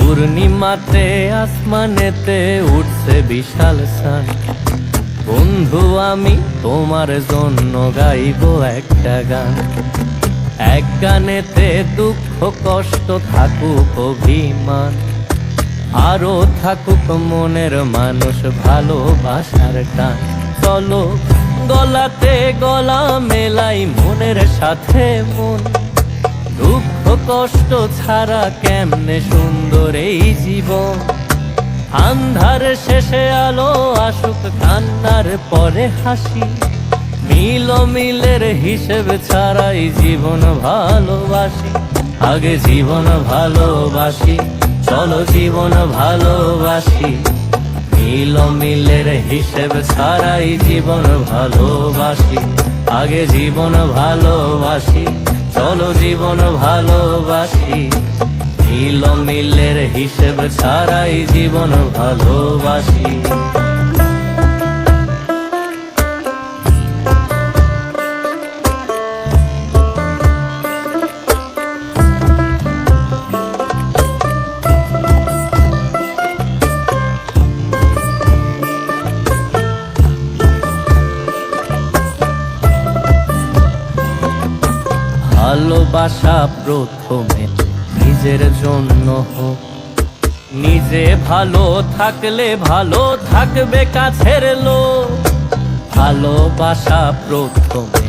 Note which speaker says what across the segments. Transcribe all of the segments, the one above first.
Speaker 1: পূর্ণিমাতে আসমানেতে উঠছে বিশাল সান। বন্ধু আমি তোমার জন্য গাইবো একটা গান। এক গানেতে দুঃখ কষ্ট থাকুক অভিমান, আরো থাকুক মনের মানুষ ভালোবাসার টান। চলো গলাতে গলা মেলাই মনের সাথে মন, দুঃখ কষ্ট ছাড়া কেমনে সুন্দর এই জীবন। আন্ধার শেষে আলো আসুক, কান্নার পরে হাসি, মিলের হিসেব ছাড়াই জীবন ভালোবাসি। আগে জীবন ভালোবাসি, চলো জীবন ভালোবাসি। মিলের হিসেব ছাড়াই জীবন ভালোবাসি। আগে জীবন ভালোবাসি, চলো জীবন ভালোবাসি। মিলের হিসেব ছাড়াই জীবন ভালোবাসি। ভালোবাসা প্রথমে নিজের জন্য হোক, নিজে ভালো থাকলে ভালো থাকবে কাছের লোক। ভালোবাসা প্রথমে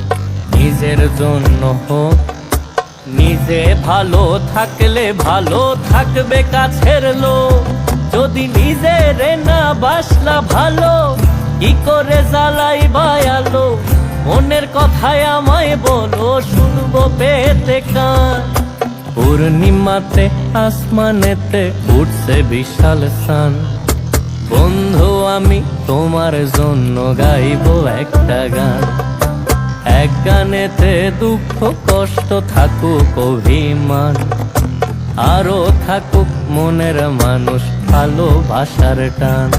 Speaker 1: নিজের জন্য হোক, নিজে ভালো থাকলে ভালো থাকবে কাছের লোক। যদি নিজের না বাসলা ভালো, কি করে জ্বালাই বায়ালো? মনের কথায় আমায় বলো, শুনবো পেতে কান। পূর্ণিমাতে আসমানেতে উঠছে বিশাল সান। বন্ধু আমি তোমার জন্য গাইবো একটা গান। এক গানেতে দুঃখ কষ্ট থাকুক অভিমান, আরো থাকুক মনের মানুষ ভালোবাসার টান।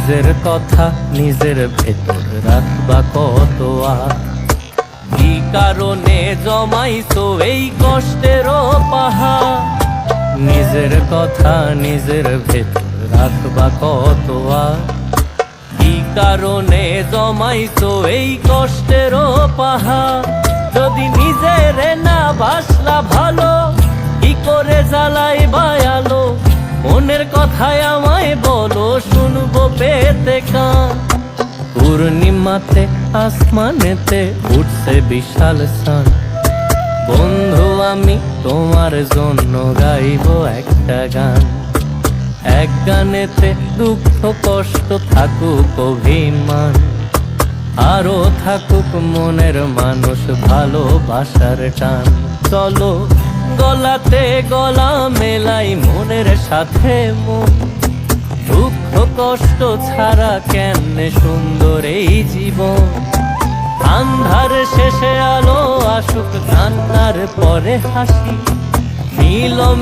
Speaker 1: নিজের কথা নিজের ভেতর রাখবা কত আর, কি কারণে জমাইছো এই কষ্টের পাহাড়? নিজের কথা নিজের ভেতর রাখবা কত আর, কি কারণে জমাইছো এই কষ্টের পাহাড়? যদি নিজের না বাসলা ভালো, কি করে জ্বালাই বায়ালো? মনের কথায় আমায় বলো, শুনবো পেতে কান। পূর্ণিমাতে আসমানেতে উঠছে বিশাল সান। বন্ধু আমি তোমার জন্য গাইবো একটা গান। এক গানেতে দুঃখ কষ্ট থাকুক অভিমান, আরো থাকুক মনের মানুষ ভালোবাসার টান। চলো গলাতে গলা মেলাই মনের সাথে মন, দুঃখ কষ্ট ছাড়া কেমনে সুন্দর এই জীবন। আন্ধার শেষে আলো আসুক, কান্নার পরে হাসি,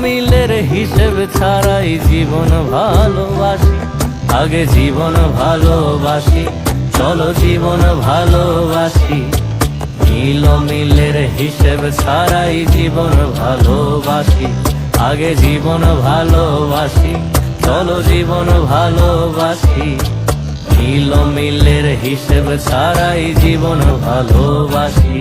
Speaker 1: মিলের হিসেব ছাড়াই জীবন ভালোবাসি। আগে জীবন ভালোবাসি, চলো জীবন ভালোবাসি। মিলের হিসেব ছাড়াই জীবন ভালোবাসি। আগে জীবন ভালোবাসি, চলো জীবন ভালোবাসি। মিলের হিসেব ছাড়াই জীবন ভালোবাসি।